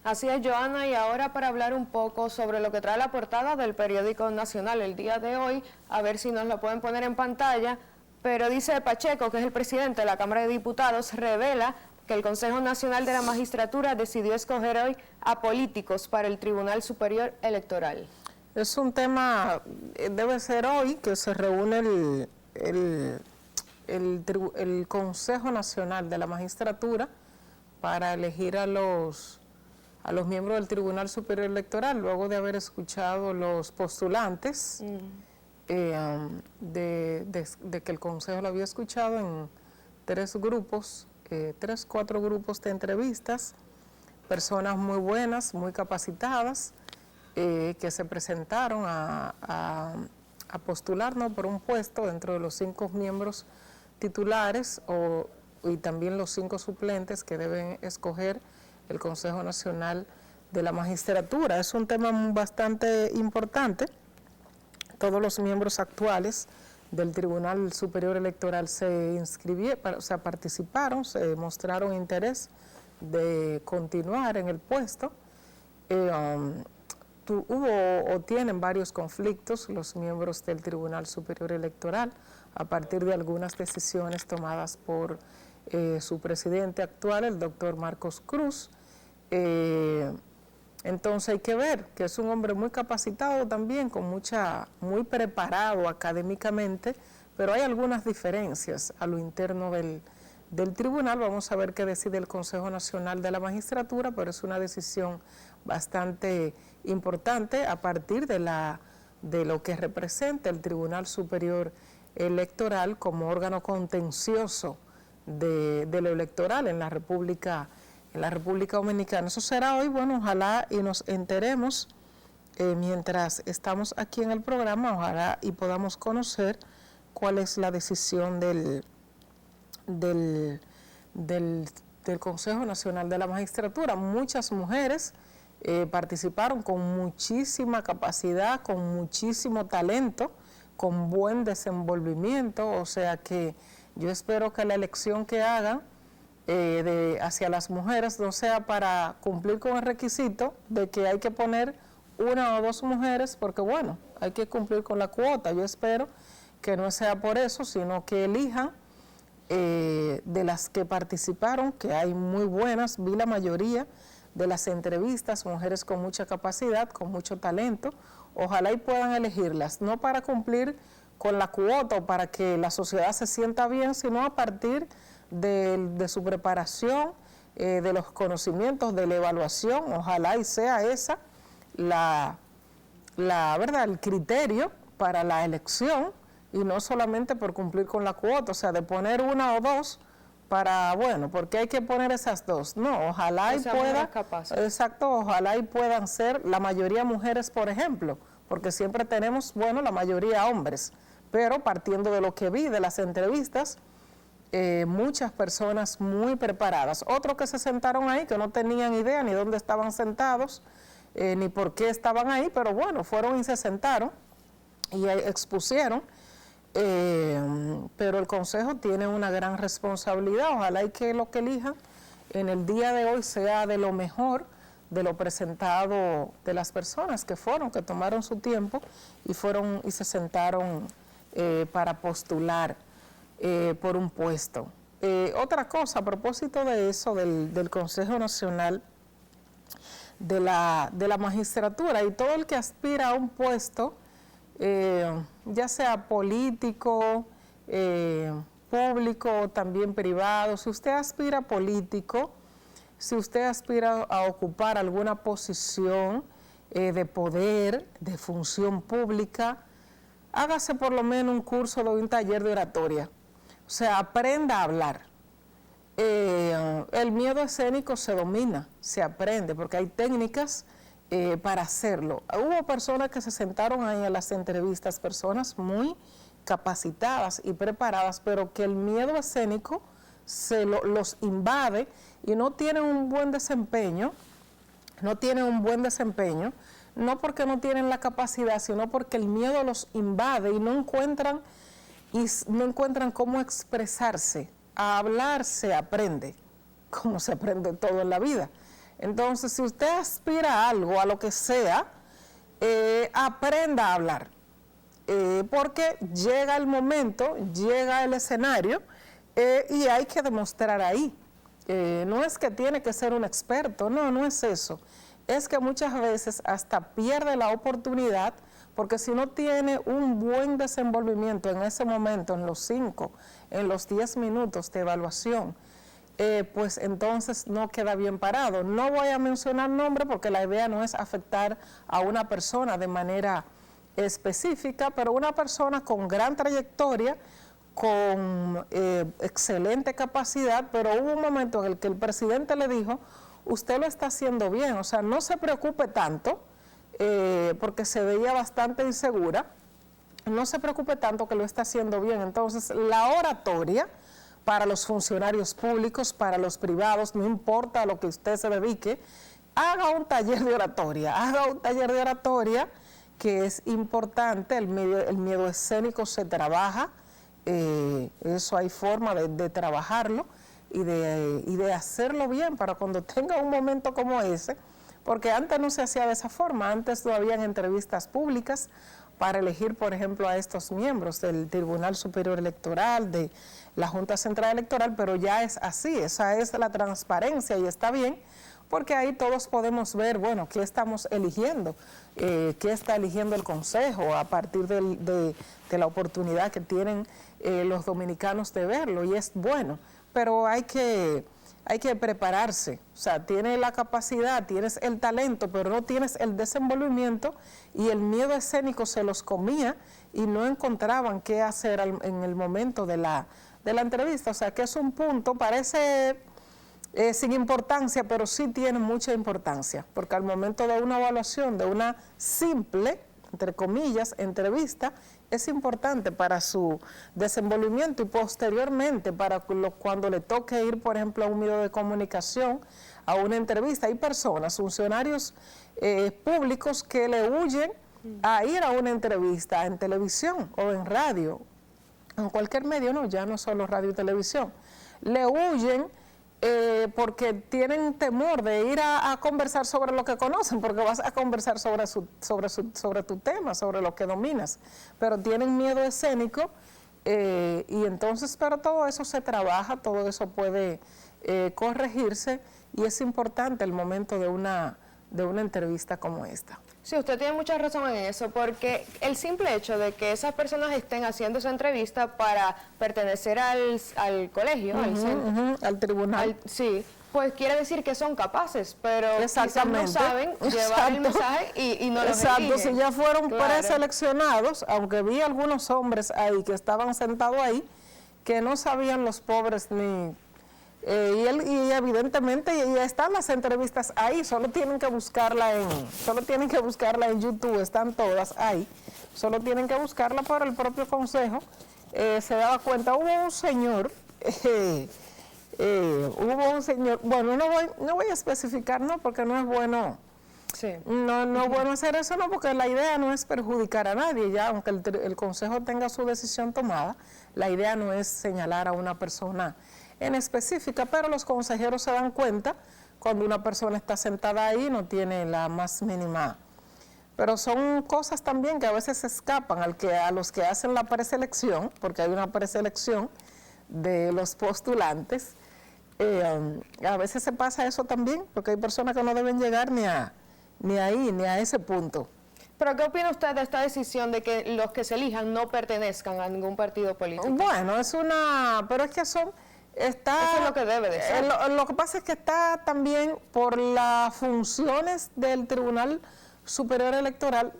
Así es, Joana, y ahora para hablar un poco sobre lo que trae la portada del periódico Nacional el día de hoy, a ver si nos lo pueden poner en pantalla, pero dice Pacheco, que es el presidente de la Cámara de Diputados, revela que el Consejo Nacional de la Magistratura decidió escoger hoy a políticos para el Tribunal Superior Electoral. Es un tema, debe ser hoy que se reúne el Consejo Nacional de la Magistratura para elegir a los miembros del Tribunal Superior Electoral, luego de haber escuchado los postulantes de que el Consejo lo había escuchado en 4 grupos de entrevistas, personas muy buenas, muy capacitadas, que se presentaron a postularnos por un puesto dentro de los 5 miembros titulares y también los 5 suplentes que deben escoger el Consejo Nacional de la Magistratura. Es un tema bastante importante. Todos los miembros actuales del Tribunal Superior Electoral se inscribieron, o sea, participaron, se mostraron interés de continuar en el puesto. Hubo o tienen varios conflictos los miembros del Tribunal Superior Electoral a partir de algunas decisiones tomadas por su presidente actual, el doctor Marcos Cruz. Entonces hay que ver que es un hombre muy capacitado también, muy preparado académicamente, pero hay algunas diferencias a lo interno del tribunal. Vamos a ver qué decide el Consejo Nacional de la Magistratura, pero es una decisión bastante importante a partir de lo que representa el Tribunal Superior Electoral como órgano contencioso de lo electoral en la República Dominicana. Eso será hoy, bueno, ojalá y nos enteremos mientras estamos aquí en el programa, ojalá y podamos conocer cuál es la decisión del Consejo Nacional de la Magistratura. Muchas mujeres participaron con muchísima capacidad, con muchísimo talento, con buen desenvolvimiento, o sea que yo espero que la elección que hagan hacia las mujeres no sea para cumplir con el requisito de que hay que poner 1 o 2 mujeres, porque bueno, hay que cumplir con la cuota. Yo espero que no sea por eso, sino que elijan de las que participaron, que hay muy buenas, vi la mayoría de las entrevistas, mujeres con mucha capacidad, con mucho talento, ojalá y puedan elegirlas, no para cumplir con la cuota o para que la sociedad se sienta bien, sino a partir de su preparación, de los conocimientos, de la evaluación, ojalá y sea esa la verdad, el criterio para la elección y no solamente por cumplir con la cuota, o sea, de poner 1 o 2 para, bueno, porque hay que poner esas 2, no, ojalá y puedan, exacto, ojalá y puedan ser la mayoría mujeres, por ejemplo, porque siempre tenemos, bueno, la mayoría hombres, pero partiendo de lo que vi de las entrevistas, muchas personas muy preparadas, otros que se sentaron ahí que no tenían idea ni dónde estaban sentados, ni por qué estaban ahí, pero bueno, fueron y se sentaron y expusieron, pero el Consejo tiene una gran responsabilidad, ojalá y que lo que elijan en el día de hoy sea de lo mejor, de lo presentado de las personas que tomaron su tiempo y fueron y se sentaron para postular por un puesto. Otra cosa, a propósito de eso, del Consejo Nacional de la Magistratura y todo el que aspira a un puesto, ya sea político, público o también privado, si usted aspira a político, si usted aspira a ocupar alguna posición de poder, de función pública, hágase por lo menos un curso de un taller de oratoria. O sea, aprenda a hablar. El miedo escénico se domina, se aprende, porque hay técnicas para hacerlo. Hubo personas que se sentaron ahí en las entrevistas, personas muy capacitadas y preparadas, pero que el miedo escénico los invade y no tienen un buen desempeño, no porque no tienen la capacidad, sino porque el miedo los invade y no encuentran cómo expresarse. A hablar se aprende, como se aprende todo en la vida. Entonces, si usted aspira a algo, a lo que sea, aprenda a hablar, porque llega el momento, llega el escenario y hay que demostrar ahí. No es que tiene que ser un experto, no es eso. Es que muchas veces hasta pierde la oportunidad, porque si no tiene un buen desenvolvimiento en ese momento, en los 5, en los 10 minutos de evaluación, pues entonces no queda bien parado. No voy a mencionar nombre porque la idea no es afectar a una persona de manera específica, pero una persona con gran trayectoria, con excelente capacidad, pero hubo un momento en el que el presidente le dijo, usted lo está haciendo bien, o sea, no se preocupe tanto, porque se veía bastante insegura, no se preocupe tanto que lo está haciendo bien. Entonces, la oratoria para los funcionarios públicos, para los privados, no importa a lo que usted se dedique, haga un taller de oratoria, que es importante. El miedo escénico se trabaja, eso hay forma de trabajarlo y de hacerlo bien para cuando tenga un momento como ese, porque antes no se hacía de esa forma. Antes no habían entrevistas públicas para elegir, por ejemplo, a estos miembros del Tribunal Superior Electoral, de la Junta Central Electoral, pero ya es así, esa es la transparencia y está bien, porque ahí todos podemos ver, bueno, qué estamos eligiendo, qué está eligiendo el Consejo a partir de la oportunidad que tienen los dominicanos de verlo, y es bueno, pero hay que prepararse. O sea, tienes la capacidad, tienes el talento, pero no tienes el desenvolvimiento, y el miedo escénico se los comía y no encontraban qué hacer en el momento de la entrevista. O sea, que es un punto, parece sin importancia, pero sí tiene mucha importancia, porque al momento de una evaluación, de una simple, entre comillas, entrevista, es importante para su desenvolvimiento y posteriormente para cuando le toque ir, por ejemplo, a un medio de comunicación, a una entrevista. Hay personas, funcionarios públicos que le huyen a ir a una entrevista en televisión o en radio, en cualquier medio, no, ya no solo radio y televisión. Le huyen porque tienen temor de ir a conversar sobre lo que conocen, porque vas a conversar sobre tu tema, sobre lo que dominas, pero tienen miedo escénico, y entonces, pero todo eso se trabaja, todo eso puede corregirse, y es importante el momento de una entrevista como esta. Sí, usted tiene mucha razón en eso, porque el simple hecho de que esas personas estén haciendo esa entrevista para pertenecer al colegio, al tribunal, sí, pues quiere decir que son capaces, pero quizás no saben llevar el mensaje y no lo Exacto, si ya fueron preseleccionados, aunque vi algunos hombres ahí que estaban sentados ahí, que no sabían los pobres ni... y evidentemente ya están las entrevistas ahí, solo tienen que buscarla en YouTube, están todas ahí, solo tienen que buscarla por el propio Consejo. Se daba cuenta, hubo un señor, bueno, no voy a especificar, no, porque no es bueno. Sí. No es bueno hacer eso, no, porque la idea no es perjudicar a nadie, ya, aunque el Consejo tenga su decisión tomada, la idea no es señalar a una persona en específica, pero los consejeros se dan cuenta cuando una persona está sentada ahí, no tiene la más mínima. Pero son cosas también que a veces se escapan a los que hacen la preselección, porque hay una preselección de los postulantes. A veces se pasa eso también, porque hay personas que no deben llegar ni a ese punto. ¿Pero qué opina usted de esta decisión de que los que se elijan no pertenezcan a ningún partido político? Bueno, pero es que eso es lo que debe de ser. Lo que pasa es que está también por las funciones del Tribunal Superior Electoral,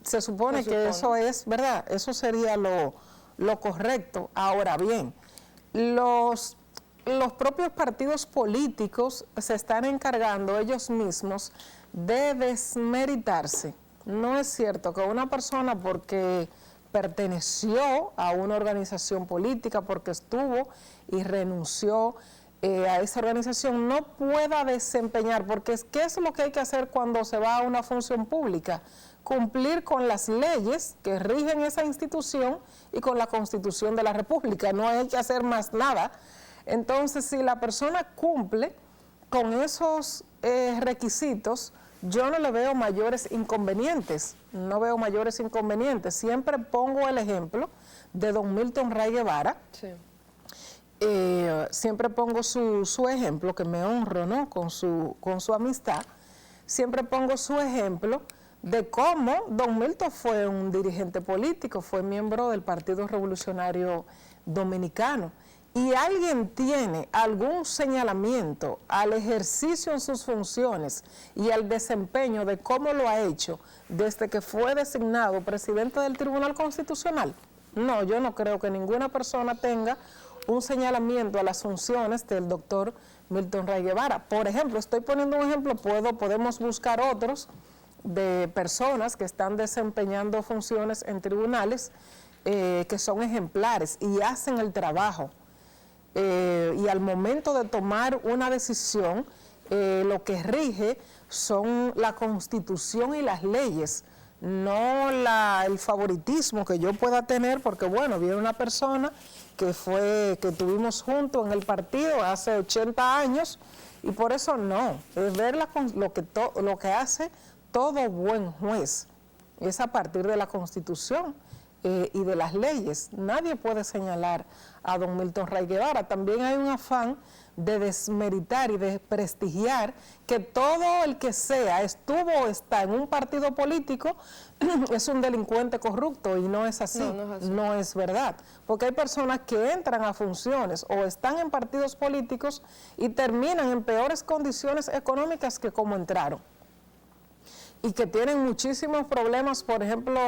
se supone que eso es, ¿verdad? Eso sería lo correcto. Ahora bien, los propios partidos políticos se están encargando ellos mismos de desmeritarse. No es cierto que una persona, porque perteneció a una organización política, porque estuvo y renunció a esa organización, no pueda desempeñar, porque ¿qué es lo que hay que hacer cuando se va a una función pública? Cumplir con las leyes que rigen esa institución y con la Constitución de la República, no hay que hacer más nada. Entonces, si la persona cumple con esos requisitos, yo no le veo mayores inconvenientes, no veo mayores inconvenientes. Siempre pongo el ejemplo de don Milton Ray Guevara. Sí. Siempre pongo su ejemplo, que me honro, ¿no?, con su amistad. Siempre pongo su ejemplo de cómo don Milton fue un dirigente político, fue miembro del Partido Revolucionario Dominicano. Y alguien tiene algún señalamiento al ejercicio en sus funciones y al desempeño de cómo lo ha hecho desde que fue designado presidente del Tribunal Constitucional. No, yo no creo que ninguna persona tenga un señalamiento a las funciones del doctor Milton Ray Guevara. Por ejemplo, estoy poniendo un ejemplo, podemos buscar otros de personas que están desempeñando funciones en tribunales que son ejemplares y hacen el trabajo. Y al momento de tomar una decisión, lo que rige son la Constitución y las leyes, no el favoritismo que yo pueda tener, porque bueno, viene una persona que tuvimos juntos en el partido hace 80 años, y por eso no, es ver lo que hace todo buen juez, es a partir de la Constitución y de las leyes. Nadie puede señalar a don Milton Ray Guevara. También hay un afán de desmeritar y de desprestigiar que todo el que estuvo o está en un partido político es un delincuente corrupto, y no es así, no es verdad, porque hay personas que entran a funciones o están en partidos políticos y terminan en peores condiciones económicas que como entraron, y que tienen muchísimos problemas, por ejemplo,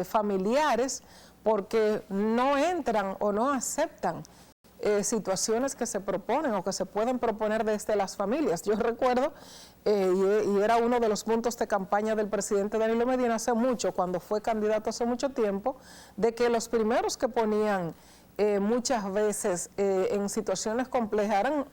familiares, porque no entran o no aceptan situaciones que se proponen o que se pueden proponer desde las familias. Yo recuerdo, y era uno de los puntos de campaña del presidente Danilo Medina hace mucho, cuando fue candidato hace mucho tiempo, de que los primeros que ponían muchas veces en situaciones complejas eran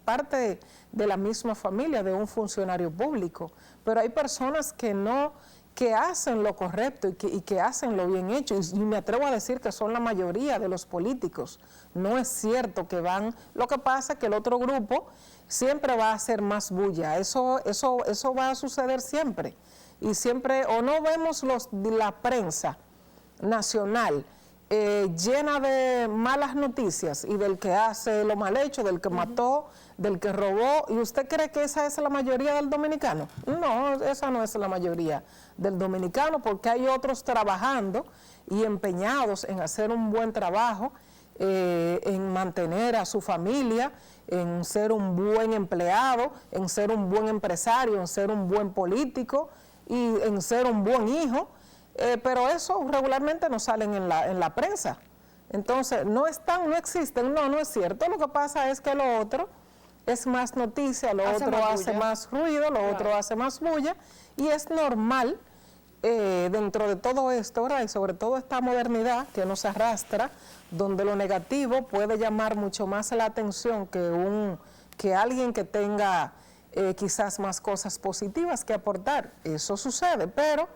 parte de la misma familia de un funcionario público. Pero hay personas que hacen lo correcto y que hacen lo bien hecho, y me atrevo a decir que son la mayoría de los políticos. No es cierto que van, lo que pasa es que el otro grupo siempre va a hacer más bulla, eso va a suceder siempre, y siempre, o no vemos la prensa nacional llena de malas noticias y del que hace lo mal hecho, del que mató, del que robó, y usted cree que esa es la mayoría del dominicano. No, esa no es la mayoría del dominicano, porque hay otros trabajando y empeñados en hacer un buen trabajo, en mantener a su familia, en ser un buen empleado, en ser un buen empresario, en ser un buen político y en ser un buen hijo. Pero eso regularmente no salen en la prensa. Entonces, no existen, no es cierto. Lo que pasa es que lo otro es más noticia, lo otro hace más ruido, lo otro hace más bulla, y es normal dentro de todo esto, ¿verdad? Y sobre todo esta modernidad que nos arrastra, donde lo negativo puede llamar mucho más la atención que alguien que tenga quizás más cosas positivas que aportar. Eso sucede, pero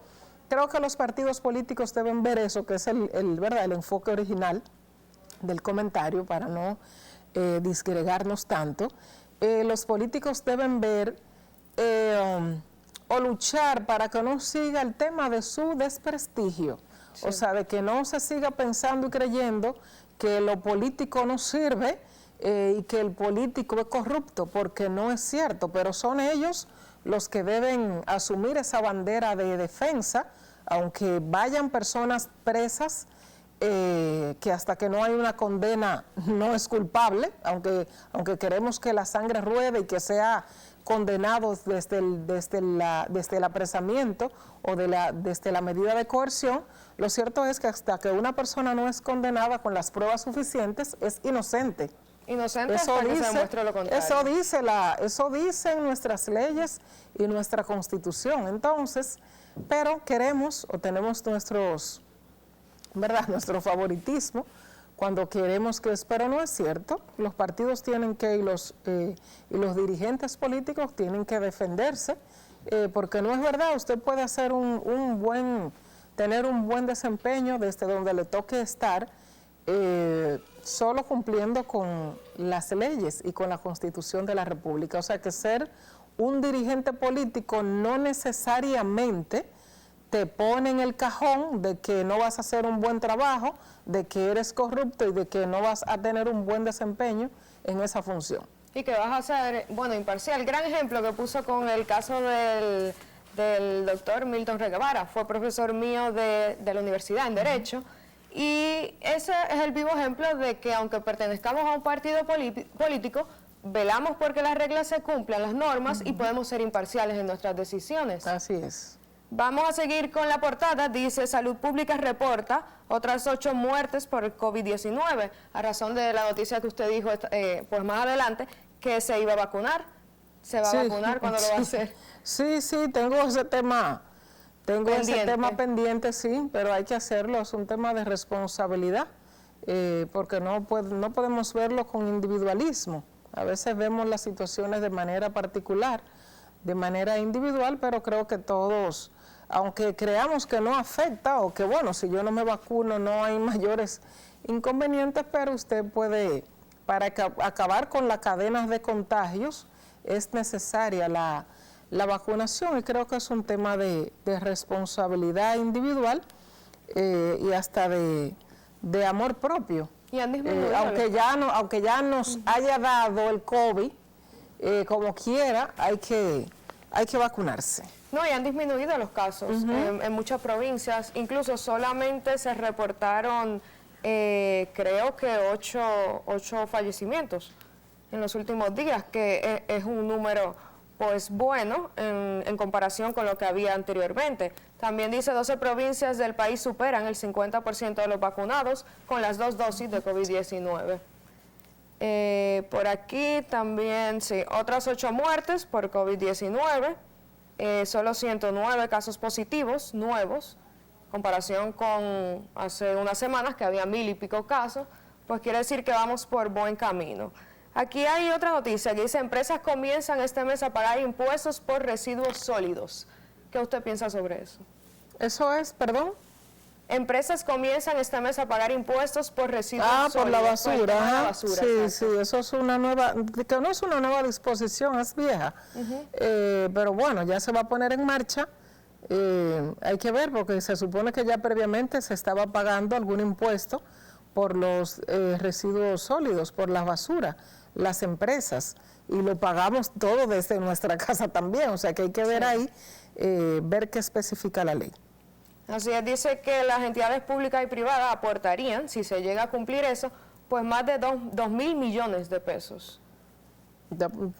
creo que los partidos políticos deben ver eso, que es el enfoque original del comentario, para no disgregarnos tanto. Los políticos deben ver o luchar para que no siga el tema de su desprestigio. Sí. O sea, de que no se siga pensando y creyendo que lo político no sirve y que el político es corrupto, porque no es cierto, pero son ellos los que deben asumir esa bandera de defensa, aunque vayan personas presas, que hasta que no hay una condena no es culpable, aunque queremos que la sangre ruede y que sea condenado desde el apresamiento o desde la medida de coerción. Lo cierto es que hasta que una persona no es condenada con las pruebas suficientes, es inocente. Inocente hasta que se demuestre lo contrario. Eso dicen nuestras leyes y nuestra Constitución. Entonces, pero queremos o tenemos nuestro favoritismo cuando queremos que, pero no es cierto. Los partidos tienen que, y los dirigentes políticos tienen que defenderse, porque no es verdad. Usted puede hacer tener un buen desempeño desde donde le toque estar, solo cumpliendo con las leyes y con la Constitución de la República. O sea, que ser un dirigente político no necesariamente te pone en el cajón de que no vas a hacer un buen trabajo, de que eres corrupto y de que no vas a tener un buen desempeño en esa función. Y que vas a ser, bueno, imparcial. Gran ejemplo que puso con el caso del doctor Milton Guevara, fue profesor mío de la universidad en Derecho, y ese es el vivo ejemplo de que aunque pertenezcamos a un partido político, velamos porque las reglas se cumplan, las normas, y podemos ser imparciales en nuestras decisiones. Así es. Vamos a seguir con la portada. Dice, Salud Pública reporta otras 8 muertes por el COVID-19, a razón de la noticia que usted dijo pues más adelante, que se iba a vacunar. ¿Se va a vacunar? ¿Cuándo lo va a hacer? Sí, tengo ese tema. Ese tema pendiente, sí, pero hay que hacerlo. Es un tema de responsabilidad, porque no podemos verlo con individualismo. A veces vemos las situaciones de manera particular, de manera individual, pero creo que todos, aunque creamos que no afecta o que bueno, si yo no me vacuno no hay mayores inconvenientes, pero usted puede, para acabar con las cadenas de contagios, es necesaria la vacunación, y creo que es un tema de responsabilidad individual y hasta de amor propio. Y han disminuido aunque ya nos haya dado el COVID, como quiera, hay que vacunarse. No, y han disminuido los casos en muchas provincias. Incluso solamente se reportaron, creo que 8 fallecimientos en los últimos días, que es un número pues bueno en comparación con lo que había anteriormente. También dice 12 provincias del país superan el 50% de los vacunados con las 2 dosis de COVID-19. Por aquí también, sí, otras 8 muertes por COVID-19, solo 109 casos positivos nuevos, comparación con hace unas semanas que había 1000 y pico casos, pues quiere decir que vamos por buen camino. Aquí hay otra noticia que dice, empresas comienzan este mes a pagar impuestos por residuos sólidos. ¿Qué usted piensa sobre eso? Eso es, perdón. Empresas comienzan este mes a pagar impuestos por residuos sólidos. Por la basura. Por la basura, sí, eso es una nueva, que no es una nueva disposición, es vieja. Pero bueno, ya se va a poner en marcha. Hay que ver, porque se supone que ya previamente se estaba pagando algún impuesto por los residuos sólidos, por la basura, las empresas, y lo pagamos todo desde nuestra casa también, o sea que hay que ver ahí, ver qué especifica la ley. Así es, dice que las entidades públicas y privadas aportarían, si se llega a cumplir eso, pues más de 2.000 millones de pesos.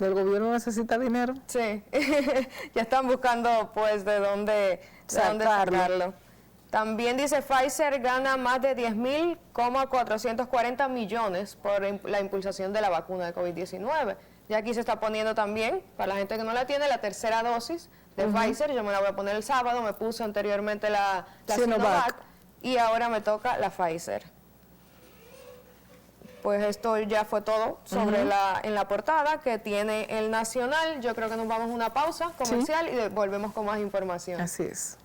¿El gobierno necesita dinero? Sí, ya están buscando pues de dónde sacarlo. También dice Pfizer gana más de 10.440 millones por la impulsación de la vacuna de COVID-19. Y aquí se está poniendo también, para la gente que no la tiene, la tercera dosis de Pfizer. Yo me la voy a poner el sábado, me puse anteriormente la Sinovac y ahora me toca la Pfizer. Pues esto ya fue todo sobre en la portada que tiene el Nacional. Yo creo que nos vamos a una pausa comercial y volvemos con más información. Así es.